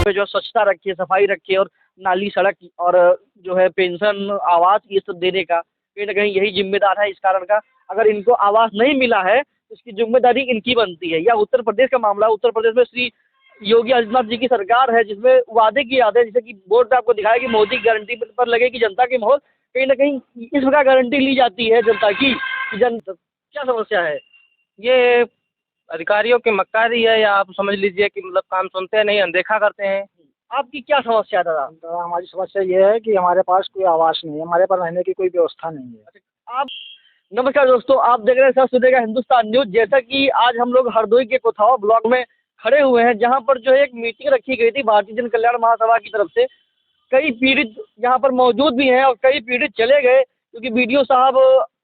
में जो स्वच्छता रखी है, सफाई रखी है और नाली, सड़क और जो है पेंशन, आवास ये सब देने का कहीं न कहीं यही ज़िम्मेदार है इस कारण का। अगर इनको आवास नहीं मिला है, तो इसकी ज़िम्मेदारी इनकी बनती है। या उत्तर प्रदेश का मामला, उत्तर प्रदेश में श्री योगी आदित्यनाथ जी की सरकार है जिसमें वादे किए जाते हैं, जैसे कि बोर्ड पे आपको दिखाया कि मोदी की गारंटी पर लगेगी जनता की मोहर। कहीं न कहीं इस प्रकार गारंटी ली जाती है जनता की, कि क्या समस्या है? ये अधिकारियों की मक्कारी है, या आप समझ लीजिए कि मतलब काम सुनते नहीं, अनदेखा करते हैं। आपकी क्या समस्या है दादा? तो हमारी समस्या ये है कि हमारे पास कोई आवास नहीं है, हमारे पास रहने की कोई व्यवस्था नहीं है। आप नमस्कार दोस्तों, आप देख रहे हैं सच सुनेगा हिंदुस्तान न्यूज़। जैसा कि आज हम लोग हरदोई के कोथावा ब्लॉक में खड़े हुए हैं, जहां पर जो है एक मीटिंग रखी गई थी भारतीय जन कल्याण महासभा की तरफ से। कई पीड़ित यहाँ पर मौजूद भी हैं और कई पीड़ित चले गए, क्योंकि बीडीओ साहब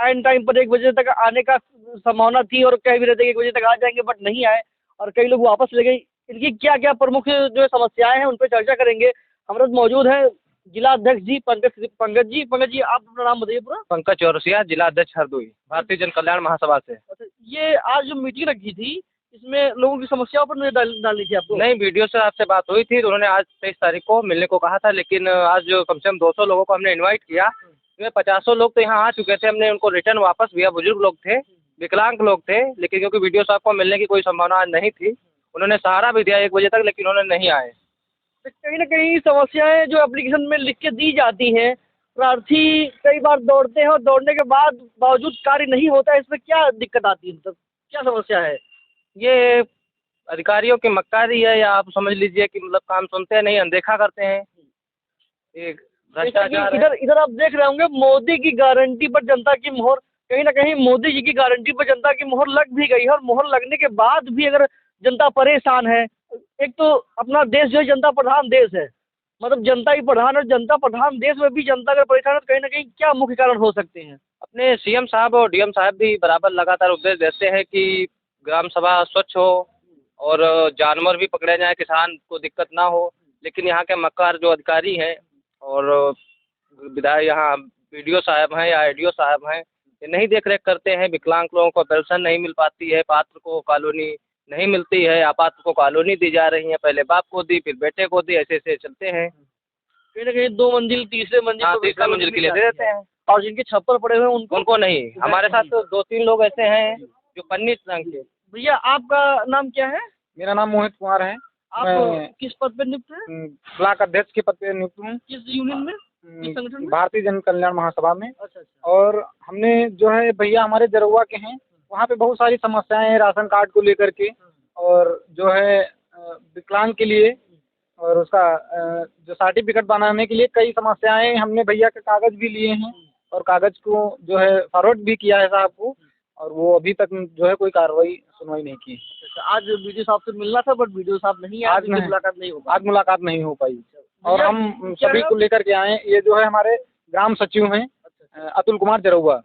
ऐन टाइम पर 1 बजे तक आने का संभावना थी और कह भी रहे थे कि 1 बजे तक आ जाएंगे, बट नहीं आए और कई लोग वापस ले गए। इनकी क्या क्या प्रमुख जो है समस्याएं हैं उन पर चर्चा करेंगे। हमारे साथ मौजूद है जिला अध्यक्ष जी पंकज जी, आप अपना नाम बताइए पूरा। पंकज चौरसिया, जिला अध्यक्ष हरदोई, भारतीय जन कल्याण महासभा से। अच्छा, ये आज जो मीटिंग रखी थी, इसमें लोगों की समस्याओं पर नजर डालनी थी आपको? नहीं, वीडियो से आपसे बात हुई थी तो उन्होंने आज 23 तारीख को मिलने को कहा था, लेकिन आज जो कम से कम 200 लोगों को हमने इनवाइट किया, इसमें 50 लोग तो यहाँ आ चुके थे, हमने उनको रिटर्न वापस दिया। बुजुर्ग लोग थे, विकलांग लोग थे, लेकिन क्योंकि वीडियो साहब को मिलने की कोई संभावना आज नहीं थी, उन्होंने सहारा भी दिया 1 बजे तक, लेकिन उन्होंने नहीं आए। तो कहीं न कहीं समस्याएं जो एप्लीकेशन में लिख के दी जाती हैं, प्रार्थी कई बार दौड़ते हैं और दौड़ने के बाद बावजूद कार्य नहीं होता है, इसमें क्या दिक्कत आती है, मतलब क्या समस्या है? ये अधिकारियों की मक्कारी है, या आप समझ लीजिए कि मतलब काम सुनते नहीं, अनदेखा करते हैं। एक भ्रष्टाचार है। इधर आप देख रहे होंगे मोदी की गारंटी पर जनता की मोहर, कहीं न कहीं मोदी जी की गारंटी पर जनता की मोहर लग भी गई है और मोहर लगने के बाद भी अगर जनता परेशान है। एक तो अपना देश जो है जनता प्रधान देश है, मतलब जनता ही प्रधान और जनता प्रधान देश में भी जनता अगर परेशान है तो कहीं न कहीं क्या मुख्य कारण हो सकते हैं? अपने सीएम साहब और डीएम साहब भी बराबर लगातार उपदेश देते हैं कि ग्राम सभा स्वच्छ हो और जानवर भी पकड़े जाएं, किसान को दिक्कत ना हो, लेकिन यहाँ के मक्कार जो अधिकारी हैं और विधायक यहाँ बीडीओ साहब हैं या आईडीओ साहब हैं, ये नहीं देख रेख करते हैं। विकलांग लोगों को पेंशन नहीं मिल पाती है, पात्र को कॉलोनी नहीं मिलती है, अपात्र को कॉलोनी दी जा रही है, पहले बाप को दी फिर बेटे को दी, ऐसे ऐसे चलते हैं। कहीं न कहीं 2 मंजिल तीसरे मंजिल हाँ, पर तीसरा मंजिल के लिए दे देते हैं और जिनके छप्पर पड़े हुए हैं उनको नहीं। हमारे साथ तो 2-3 लोग ऐसे हैं जो पन्नी रंग के। भैया आपका नाम क्या है? मेरा नाम मोहित कुमार है। आप मैं किस पद पर नियुक्त हैं? ब्लॉक अध्यक्ष के पद पे नियुक्त हूँ, किस यूनियन में, किस संगठन में? भारतीय जन कल्याण महासभा में। अच्छा अच्छा। और हमने जो है भैया हमारे जरुआ के हैं, वहाँ पे बहुत सारी समस्याएं हैं राशन कार्ड को लेकर के, और जो है विकलांग के लिए और उसका जो सर्टिफिकेट बनाने के लिए कई समस्याएं। हमने भैया के कागज भी लिए हैं और कागज को जो है फॉरवर्ड भी किया है साहब को, और वो अभी तक जो है कोई कार्रवाई सुनवाई नहीं की। आज बीडीओ साहब से मिलना था, बट बीडीओ साहब नहीं आए, आज नहीं, मुलाकात नहीं हो पाई। आज मुलाकात नहीं हो पाई। और भैया, हम सभी को लेकर के आए। ये जो है हमारे ग्राम सचिव हैं अतुल कुमार जरुआ।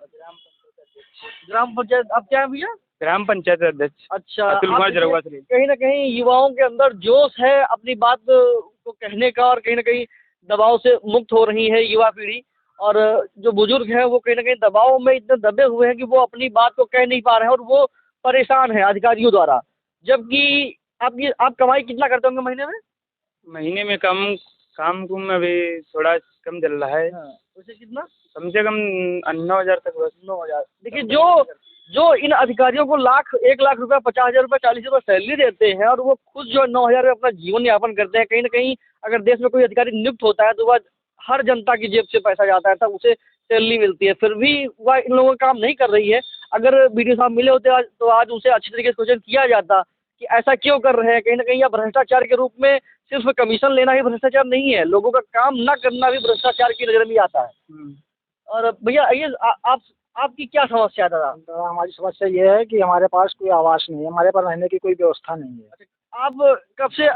ग्राम पंचायत आप क्या है भैया? ग्राम पंचायत अध्यक्ष अच्छा, अतुल कुमार जरुआ। कहीं न कहीं युवाओं के अंदर जोश है अपनी बात को कहने का, और कहीं न कहीं दबाव से मुक्त हो रही है युवा पीढ़ी। और जो बुजुर्ग हैं वो कहीं न कहीं दबाव में इतने दबे हुए हैं कि वो अपनी बात को कह नहीं पा रहे हैं और वो परेशान हैं अधिकारियों द्वारा। जबकि आप कमाई कितना करते होंगे महीने में? महीने में कम, काम कुम में भी थोड़ा कम चल रहा है। वैसे कितना? कम से कम 9,000 तक। 9,000। देखिए, जो इन अधिकारियों को 1 लाख रुपया, 50,000 रुपया, 40,000 रुपया सैलरी देते हैं और वो खुद जो 9,000 में अपना जीवन यापन करते हैं, कहीं न कहीं अगर देश में कोई अधिकारी नियुक्त होता है तो वह हर जनता की जेब से पैसा जाता है, तब उसे सैलरी मिलती है। फिर भी वह इन लोगों का काम नहीं कर रही है। अगर बीडीओ साहब मिले होते आज, तो आज उनसे अच्छी तरीके से क्वेश्चन किया जाता कि ऐसा क्यों कर रहे हैं। कहीं न कहीं यह भ्रष्टाचार के रूप में सिर्फ कमीशन लेना ही भ्रष्टाचार नहीं है, लोगों का काम न करना भी भ्रष्टाचार की नज़र में आता है। और भैया ये आप आपकी क्या समस्या है दादा? तो हमारी समस्या ये है कि हमारे पास कोई आवास नहीं है, हमारे पास रहने की कोई व्यवस्था नहीं है। आप कब से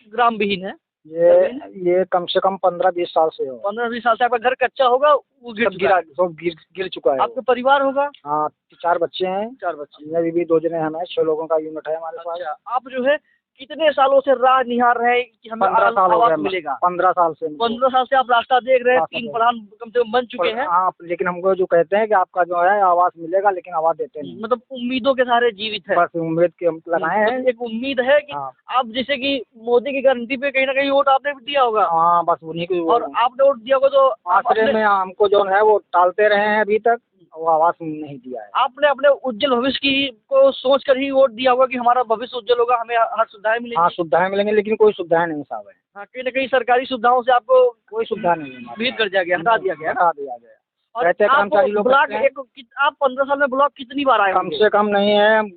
ग्राम विहीन है? ये कम से कम 15-20 साल से हो। 15-20 साल से आपका घर कच्चा होगा, वो गिर चुका है। आपका परिवार होगा? हाँ, 4 बच्चे हैं। 4 बच्चे। मेरी भी 2 जने हैं, 6 लोगों का यूनिट है हमारे पास। आप जो है कितने सालों से राह निहार रहे हैं कि हमें 15 साल हो आवास गए, मिलेगा? 15 साल से। 15 साल से आप रास्ता देख रहे हैं, रास्ता 3 देख प्रधान कम से कम बन चुके हैं। हाँ, लेकिन हमको जो कहते हैं कि आपका जो है आवास मिलेगा, लेकिन आवास देते नहीं। मतलब उम्मीदों के सहारे जीवित है। बस उम्मीद के हम लगाए हैं। मतलब एक उम्मीद है कि हाँ। आप जैसे कि मोदी की गारंटी पे कहीं ना कहीं वोट आपने भी दिया होगा, हाँ, बस उन्हीं की और आपने वोट दिया होगा तो आप आश्रय अपने में हमको जो है वो टालते रहे हैं अभी तक, वो आवास नहीं दिया है। आपने अपने उज्जवल भविष्य की को सोच कर ही वोट दिया होगा कि हमारा भविष्य उज्जवल होगा, हमें हर सुविधाएं हाँ, मिलेंगी। सुविधाएं मिलेंगी, लेकिन कोई सुविधाएं नहीं साहब है। हाँ, कहीं ना कहीं सरकारी सुविधाओं से आपको कोई सुविधा नहीं है हमारे भीड़ पास। कर दिया गया, हटा दिया गया ना। हटा दिया गया। और कहते हैं आपको कर्मचारी लोग ब्लॉक कहते हैं, आप 15 साल में ब्लॉक कितनी बार आए कम होंगे? से कम नहीं है, हम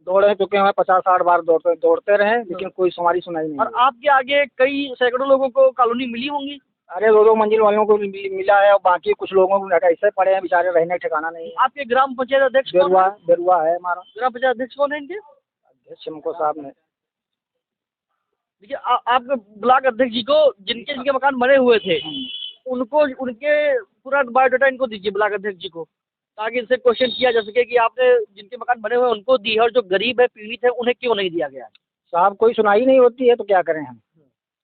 दौड़े चुके हैं 50-60 बार, दौड़ते रहे, लेकिन कोई हमारी सुनाई नहीं और है। आपके आगे कई सैकड़ों लोगों को कॉलोनी मिली होंगी। अरे 2-2 मंजिल वालों को मिला है, और बाकी कुछ लोगों को ऐसे पड़े हैं बेचारे, रहने का ठिकाना नहीं है। आपके ग्राम पंचायत अध्यक्ष कौन बेरुआ है? बेरुआ है हमारा ग्राम पंचायत अध्यक्ष कौन है इनके? अध्यक्ष हमको साहब ने। देखिए आपके ब्लॉक अध्यक्ष जी को जिनके जिनके मकान बने हुए थे उनको उनके पूरा बायोडाटा इनको दीजिए ब्लॉक अध्यक्ष जी को, ताकि इनसे क्वेश्चन किया जा सके कि आपने जिनके मकान बने हुए हैं उनको दी है, और जो गरीब है, पीड़ित है, उन्हें क्यों नहीं दिया गया? साहब कोई सुनाई नहीं होती है तो क्या करें हम,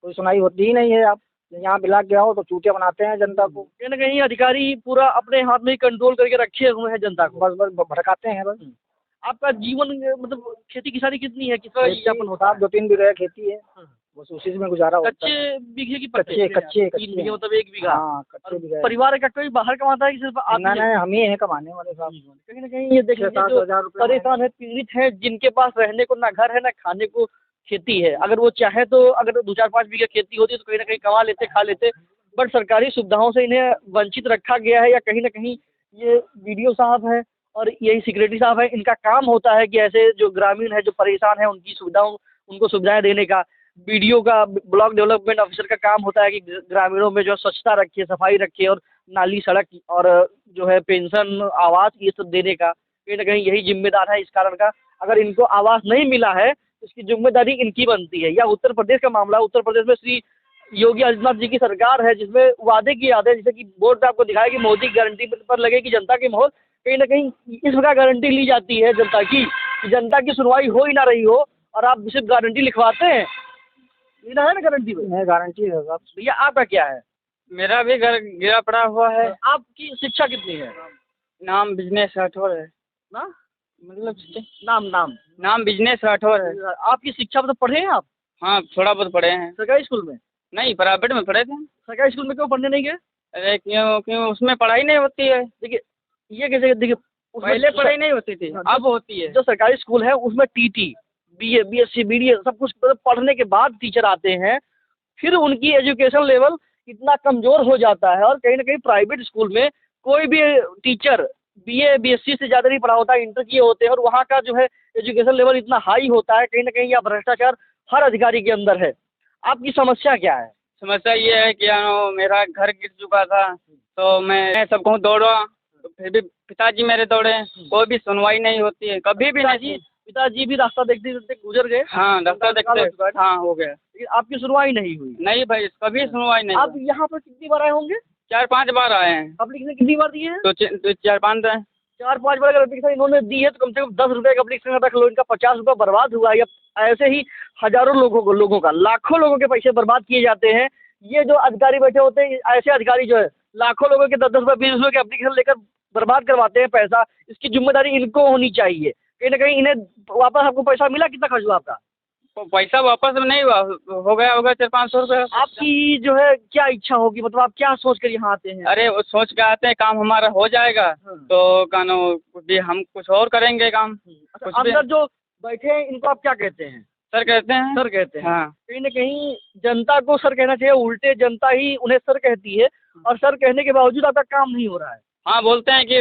कोई सुनाई होती ही नहीं है। आप यहाँ ब्लॉक गया हो तो चूतिया बनाते हैं जनता को। कहीं ना कहीं अधिकारी पूरा अपने हाथ में ही कंट्रोल करके रखे हुए हैं जनता को। बस बस भड़काते हैं बस। आपका जीवन मतलब खेती किसानी कितनी है, कितना यापन होता साहब है? 2-3 बीघे खेती है, बस उसी में गुजारा होता है। कच्चे बीघे की कच्चे कच्चे 3 बीघे हैं। मतलब 1 बीघा। हाँ, कच्चे और बीघे हैं। परिवार का कोई बाहर कमाता है कि सिर्फ आप ही नहीं हैं? नहीं, हम ही हैं कमाने वाले साहब। कहीं ना कहीं ये देखिए 6-7 जो हज़ार रुपये परेशान है, पीड़ित है, जिनके पास रहने को ना घर है ना खाने को खेती है, अगर वो चाहे तो अगर 2-4-5 बीघे खेती होती तो कहीं ना कहीं कमा लेते, खा लेते, बट सरकारी सुविधाओं से इन्हें वंचित रखा गया है। या कहीं ना कहीं ये वीडियो साहब है और यही सिक्योरिटी साहब है, इनका काम होता है कि ऐसे जो ग्रामीण है, जो परेशान है, उनकी सुविधाओं उनको सुविधाएं देने का। बीडीओ का, ब्लॉक डेवलपमेंट ऑफिसर का काम होता है कि ग्रामीणों में जो स्वच्छता रखे, सफाई रखे, और नाली, सड़क और जो है पेंशन, आवास, ये सब देने का कहीं ना कहीं यही जिम्मेदार है। इस कारण का अगर इनको आवास नहीं मिला है तो इसकी जिम्मेदारी इनकी बनती है। या उत्तर प्रदेश का मामला, उत्तर प्रदेश में श्री योगी आदित्यनाथ जी की सरकार है, जिसमें वादे किए जाते हैं, जैसे कि बोर्ड पे आपको दिखाया कि मोदी की गारंटी पर लगेगी जनता की मोहर। कहीं ना कहीं इस प्रकार गारंटी ली जाती है जनता की कि जनता की सुनवाई हो ही ना रही हो, और आप सिर्फ गारंटी लिखवाते हैं। लेना है ना गारंटी पे? नहीं, गारंटी है साहब। भैया आपका क्या है? मेरा भी घर गिरा पड़ा हुआ है। आपकी शिक्षा कितनी है? नाम बिजनेस राठौर है। ना मतलब नाम नाम बिजनेस राठौर है। आपकी शिक्षा मतलब पढ़े हैं आप हाँ, थोड़ा बहुत पढ़े हैं। सरकारी स्कूल में? नहीं, प्राइवेट में पढ़े थे। सरकारी स्कूल में क्यों पढ़ने नहीं गए? अरे क्यों क्यों उसमें पढ़ाई नहीं होती है। देखिए ये कैसे, देखिए उसमें पहले पढ़ाई नहीं होती थी, अब होती है। जो सरकारी स्कूल है उसमें टीटी, बीए, बीएससी, बीडीए सब कुछ पढ़ने के बाद टीचर आते हैं, फिर उनकी एजुकेशन लेवल इतना कमज़ोर हो जाता है। और कहीं ना कहीं प्राइवेट स्कूल में कोई भी टीचर बीए, बीएससी से ज़्यादा नहीं पढ़ा होता, इंटर किए होते हैं, और वहाँ का जो है एजुकेशन लेवल इतना हाई होता है। कहीं ना कहीं यह भ्रष्टाचार हर अधिकारी के अंदर है। आपकी समस्या क्या है? समस्या ये है कि मेरा घर गिर चुका था, तो मैं सब कहूँ दौड़ा, तो फिर भी पिताजी मेरे दौड़े, कोई भी सुनवाई नहीं होती है, कभी भी नहीं। पिताजी भी रास्ता देखते देखते गुजर गए। हाँ, रास्ता देखते, हाँ हो गया। लेकिन आपकी सुनवाई नहीं हुई? नहीं भाई, कभी सुनवाई नहीं। आप यहाँ पर कितनी बार आए होंगे? 4-5 बार आए हैं। एप्लीकेशन कितनी बार दिए हैं? तो 4-5 है। 4-5 बार अगर एप्लीकेशन इन्होंने दी है तो कम से कम 10 रुपये का एप्लीकेशन रख लो, इनका 50 रुपये बर्बाद हुआ। या ऐसे ही हजारों लोगों का, लाखों लोगों के पैसे बर्बाद किए जाते हैं। ये जो अधिकारी बैठे होते हैं, ऐसे अधिकारी जो है लाखों लोगों के 10-10 रुपये, 20 रुपये के एप्लीकेशन लेकर बर्बाद करवाते हैं पैसा। इसकी जिम्मेदारी इनको होनी चाहिए। कहीं ना कहीं इन्हें वापस आपको पैसा मिला? कितना खर्च हुआ आपका? तो पैसा वापस नहीं हुआ, हो गया होगा 400-500 रुपये। आपकी जो है क्या इच्छा होगी, मतलब आप क्या सोच कर यहाँ आते हैं? अरे वो सोच के आते हैं काम हमारा हो जाएगा, तो कानो भी हम कुछ और करेंगे काम। अच्छा, अंदर जो बैठे हैं इनको आप क्या कहते हैं? सर कहते हैं। सर कहते हैं। हाँ। कहीं ना कहीं जनता को सर कहना चाहिए, उल्टे जनता ही उन्हें सर कहती है, और सर कहने के बावजूद आपका काम नहीं हो रहा है। हाँ, बोलते हैं कि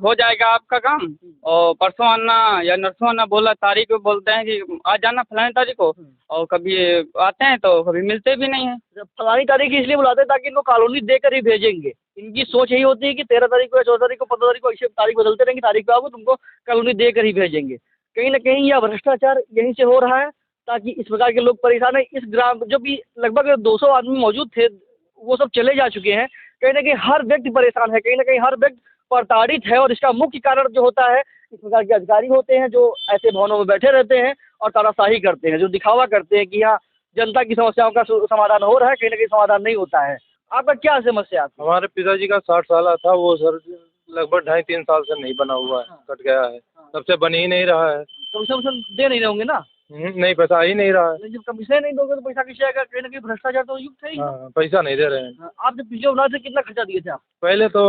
हो जाएगा आपका काम, और परसों आना या नरसों आना, बोला तारीख को बोलते हैं कि आ जाना फलानी तारीख को, और कभी आते हैं तो कभी मिलते भी नहीं है। फलानी तारीख इसलिए बुलाते हैं ताकि इनको कॉलोनी देकर ही भेजेंगे। इनकी सोच यही होती है कि 13 तारीख को या 14 तारीख को, 15 तारीख को, ऐसे तारीख बदलते रहेंगे, तारीख पे आओगे तुमको कॉलोनी देकर ही भेजेंगे। कहीं ना कहीं यह भ्रष्टाचार यहीं से हो रहा है, ताकि इस प्रकार के लोग परेशान है। इस ग्राम जो भी लगभग 200 आदमी मौजूद थे, वो सब चले जा चुके हैं। कहीं ना कहीं हर व्यक्ति परेशान है, कहीं ना कहीं हर व्यक्ति प्रताड़ित है, और इसका मुख्य कारण जो होता है इस प्रकार के अधिकारी होते हैं जो ऐसे भवनों में बैठे रहते हैं और तानाशाही करते हैं, जो दिखावा करते हैं कि हाँ जनता की समस्याओं का समाधान हो रहा है, कहीं ना कहीं समाधान नहीं होता है। आपका क्या समस्या है? हमारे पिताजी का 60 साल था, वो सर लगभग 2.5-3 साल से नहीं बना हुआ है, कट गया है, तब से बन ही नहीं रहा है। कमीशन दे नहीं रहोगे ना? नहीं, पैसा आ ही नहीं रहा है। नहीं, जब कमीशन नहीं दोगे तो पैसा किससे आएगा? कहीं ना कहीं भ्रष्टाचार तो युक्त है ही। हाँ, पैसा नहीं दे रहे हैं। हाँ, आप जब पिछले बना थे कितना खर्चा दिए थे आप? पहले तो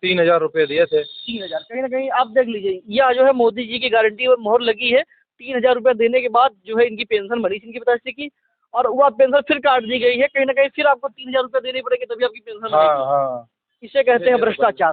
3,000 रुपये दिए थे। 3,000। कहीं ना कहीं आप देख लीजिए, यह जो है मोदी जी की गारंटी और मोहर लगी है। 3,000 रुपये देने के बाद जो है इनकी पेंशन बनी थी इनकी पिताश्री की, और वह पेंशन फिर काट दी गई है। कहीं ना कहीं फिर आपको 3,000 रुपये देने पड़ेंगे तभी आपकी पेंशन हाँ बनेगी। हाँ। इसे कहते हैं भ्रष्टाचार।